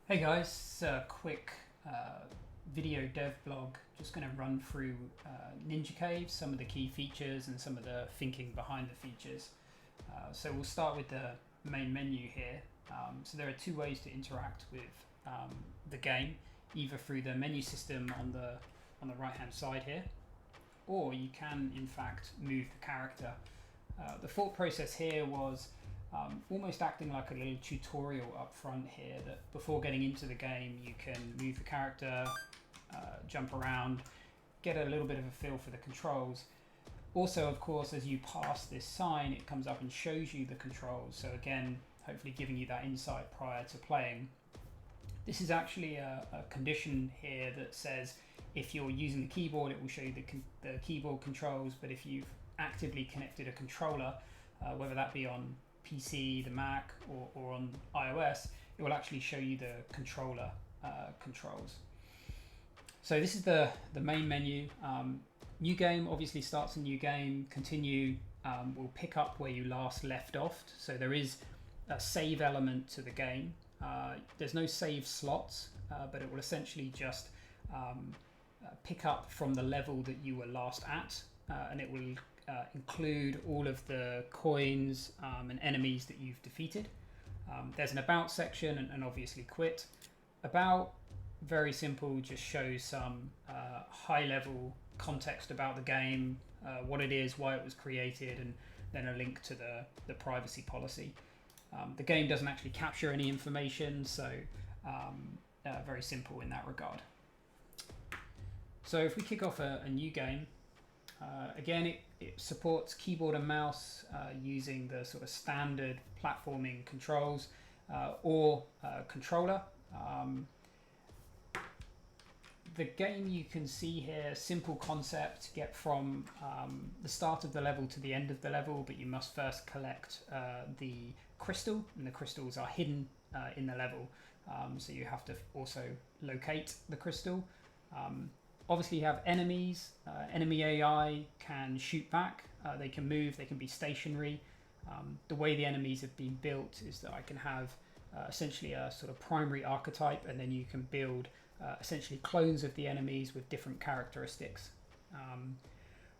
Hey guys, quick video dev blog. Just going to run through Ninja Cave, some of the key features and some of the thinking behind the features. So we'll start with the main menu here. So there are two ways to interact with the game, either through the menu system on the right hand side here, or you can in fact move the character. The thought process here was almost acting like a little tutorial up front here, that before getting into the game you can move the character, jump around, get a little bit of a feel for the controls. Also, of course, as you pass this sign it comes up and shows you the controls, so again hopefully giving you that insight prior to playing. This is actually a condition here that says if you're using the keyboard it will show you the keyboard controls, but if you've actively connected a controller, whether that be on PC, the Mac, or on iOS, it will actually show you the controller controls. So this is the main menu. New game obviously starts a new game. Continue will pick up where you last left off. So there is a save element to the game. There's no save slots, but it will essentially just pick up from the level that you were last at, and it will include all of the coins and enemies that you've defeated. There's an about section and obviously quit. About, very simple, just shows some high level context about the game, what it is, why it was created, and then a link to the privacy policy. The game doesn't actually capture any information, so very simple in that regard. So if we kick off a new game, again it supports keyboard and mouse using the sort of standard platforming controls, or controller. The game, you can see here, simple concept, get from the start of the level to the end of the level, but you must first collect the crystal, and the crystals are hidden in the level, so you have to also locate the crystal. Obviously you have enemies. Enemy AI can shoot back, they can move, they can be stationary. The way the enemies have been built is that I can have essentially a sort of primary archetype, and then you can build essentially clones of the enemies with different characteristics.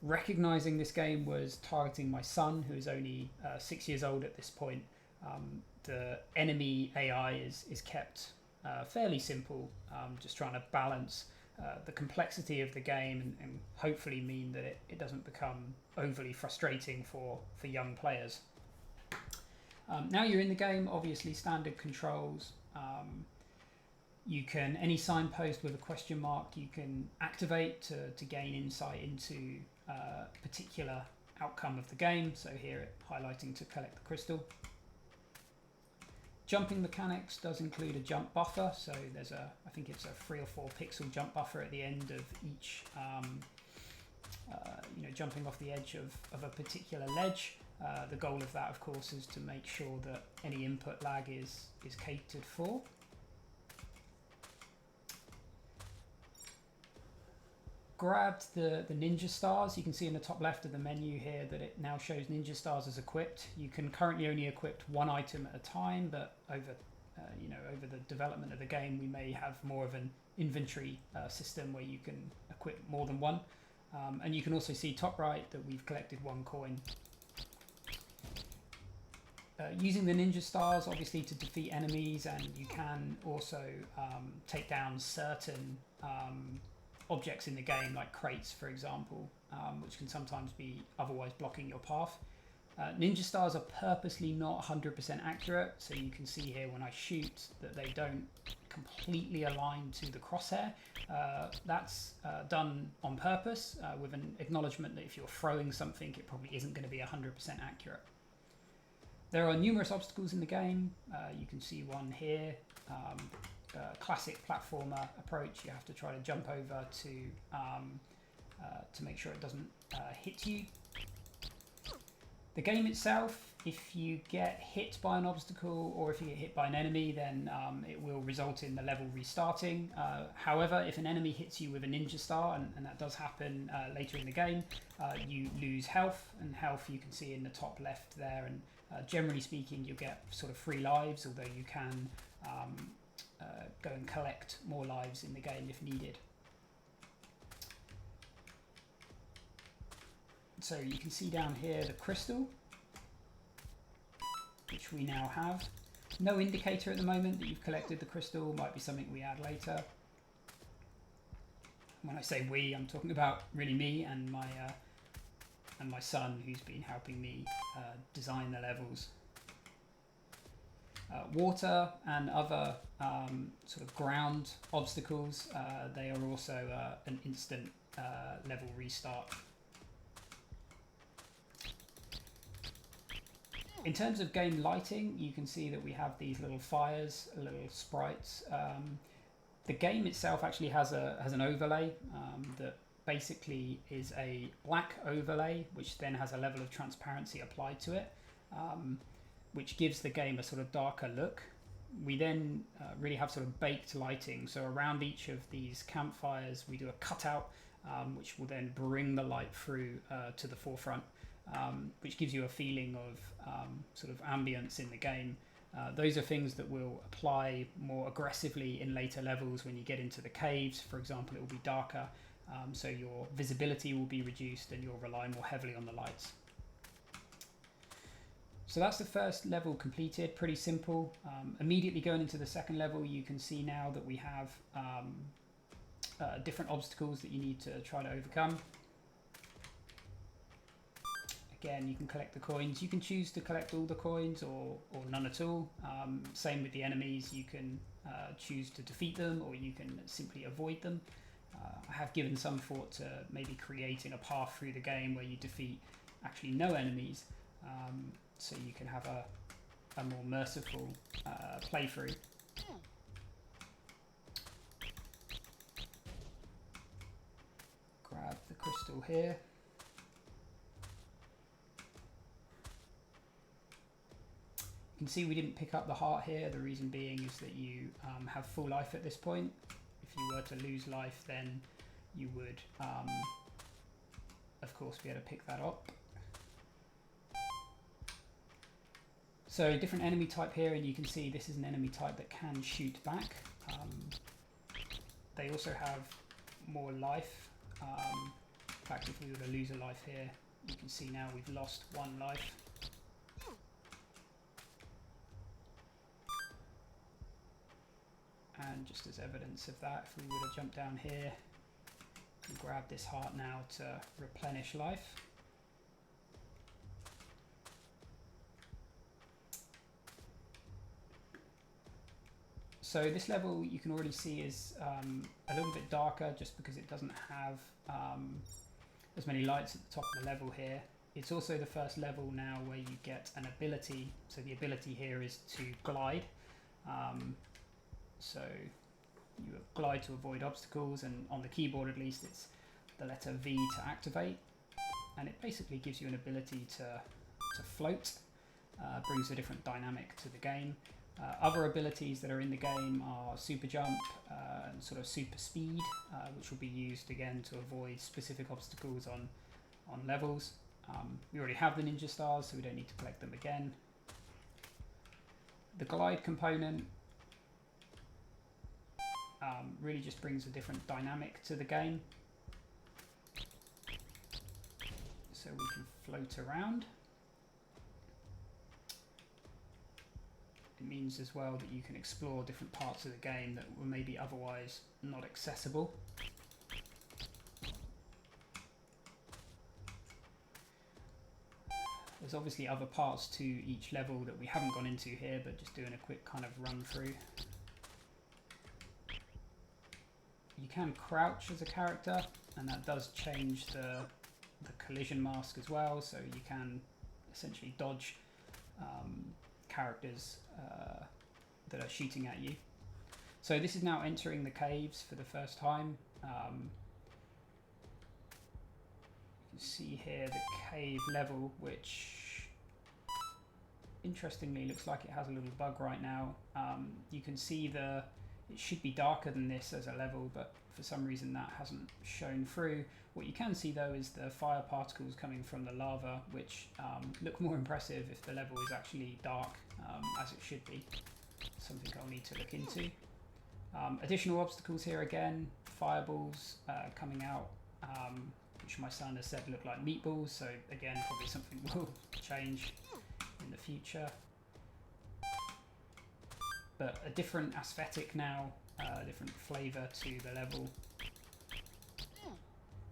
Recognizing this game was targeting my son, who is only 6 years old at this point. The enemy AI is kept fairly simple, just trying to balance the complexity of the game and hopefully mean that it doesn't become overly frustrating for young players. Now you're in the game, obviously standard controls. You can, any signpost with a question mark you can activate to gain insight into a particular outcome of the game. So here it highlighting to collect the crystal. Jumping mechanics does include a jump buffer, so there's I think it's a 3 or 4 pixel jump buffer at the end of each, jumping off the edge of a particular ledge. The goal of that, of course, is to make sure that any input lag is catered for. Grabbed the ninja stars. You can see in the top left of the menu here that it now shows ninja stars as equipped. You can currently only equip one item at a time, but over the development of the game we may have more of an inventory system where you can equip more than one. And you can also see top right that we've collected 1 coin. Using the ninja stars obviously to defeat enemies, and you can also take down certain objects in the game, like crates for example, which can sometimes be otherwise blocking your path. Ninja stars are purposely not 100% accurate, so you can see here when I shoot that they don't completely align to the crosshair. That's done on purpose, with an acknowledgement that if you're throwing something it probably isn't going to be 100% accurate. There are numerous obstacles in the game. You can see one here. Classic platformer approach. You have to try to jump over to make sure it doesn't hit you. The game itself, if you get hit by an obstacle or if you get hit by an enemy, then it will result in the level restarting. However, if an enemy hits you with a ninja star, and that does happen later in the game, you lose health, and health you can see in the top left there, and generally speaking you'll get sort of 3 lives, although you can go and collect more lives in the game if needed. So you can see down here the crystal, which we now have. No indicator at the moment that you've collected the crystal, might be something we add later. When I say we, I'm talking about really me and my son, who's been helping me design the levels. Water and other sort of ground obstacles, they are also an instant level restart. In terms of game lighting, you can see that we have these little fires, little sprites. The game itself actually has an overlay that basically is a black overlay, which then has a level of transparency applied to it, which gives the game a sort of darker look. We then really have sort of baked lighting. So around each of these campfires, we do a cutout, which will then bring the light through to the forefront. Which gives you a feeling of sort of ambience in the game. Those are things that will apply more aggressively in later levels when you get into the caves. For example, it will be darker, so your visibility will be reduced and you'll rely more heavily on the lights. So that's the first level completed, pretty simple. Immediately going into the second level, you can see now that we have different obstacles that you need to try to overcome. Again, you can collect the coins. You can choose to collect all the coins or none at all. Same with the enemies. You can choose to defeat them or you can simply avoid them. I have given some thought to maybe creating a path through the game where you defeat actually no enemies, so you can have a more merciful playthrough. Grab the crystal here. You can see we didn't pick up the heart here. The reason being is that you have full life at this point. If you were to lose life, then you would, of course, be able to pick that up. So different enemy type here, and you can see this is an enemy type that can shoot back. They also have more life. In fact, if we were to lose a life here, you can see now we've lost one life. And just as evidence of that, if we were to jump down here and grab this heart now to replenish life. So this level you can already see is a little bit darker just because it doesn't have as many lights at the top of the level here. It's also the first level now where you get an ability. So the ability here is to glide. So you glide to avoid obstacles, and on the keyboard at least it's the letter V to activate, and it basically gives you an ability to float, brings a different dynamic to the game. Other abilities that are in the game are super jump and sort of super speed, which will be used again to avoid specific obstacles on levels. We already have the ninja stars, so we don't need to collect them again. The glide component really just brings a different dynamic to the game. So we can float around. It means as well that you can explore different parts of the game that were maybe otherwise not accessible. There's obviously other parts to each level that we haven't gone into here, but just doing a quick kind of run through. You can crouch as a character, and that does change the collision mask as well, so you can essentially dodge characters that are shooting at you. So this is now entering the caves for the first time. You can see here the cave level, which interestingly looks like it has a little bug right now. You can see it should be darker than this as a level, but for some reason that hasn't shown through. What you can see though is the fire particles coming from the lava, which look more impressive if the level is actually dark, as it should be. Something I'll need to look into. Additional obstacles here again, fireballs coming out, which my son has said look like meatballs, so again probably something will change in the future. But a different aesthetic now, different flavour to the level,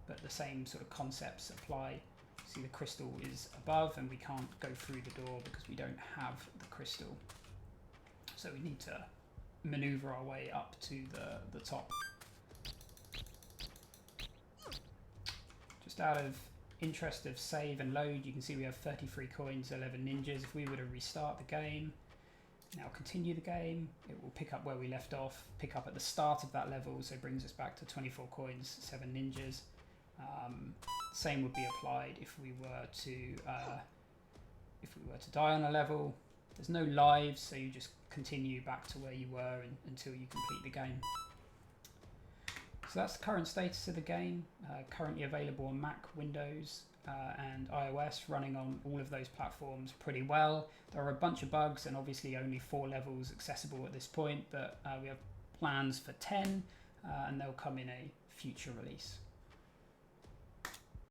but the same sort of concepts apply. See, the crystal is above and we can't go through the door because we don't have the crystal, so we need to maneuver our way up to the top. Just out of interest of save and load, you can see we have 33 coins, 11 ninjas. If we were to restart the game, now continue the game, it will pick up where we left off, pick up at the start of that level, so it brings us back to 24 coins, 7 ninjas. Same would be applied if we were to die on a level. There's no lives, so you just continue back to where you were until you complete the game. So that's the current status of the game, currently available on Mac, Windows and iOS, running on all of those platforms pretty well. There are a bunch of bugs and obviously only 4 levels accessible at this point, but we have plans for 10 and they'll come in a future release.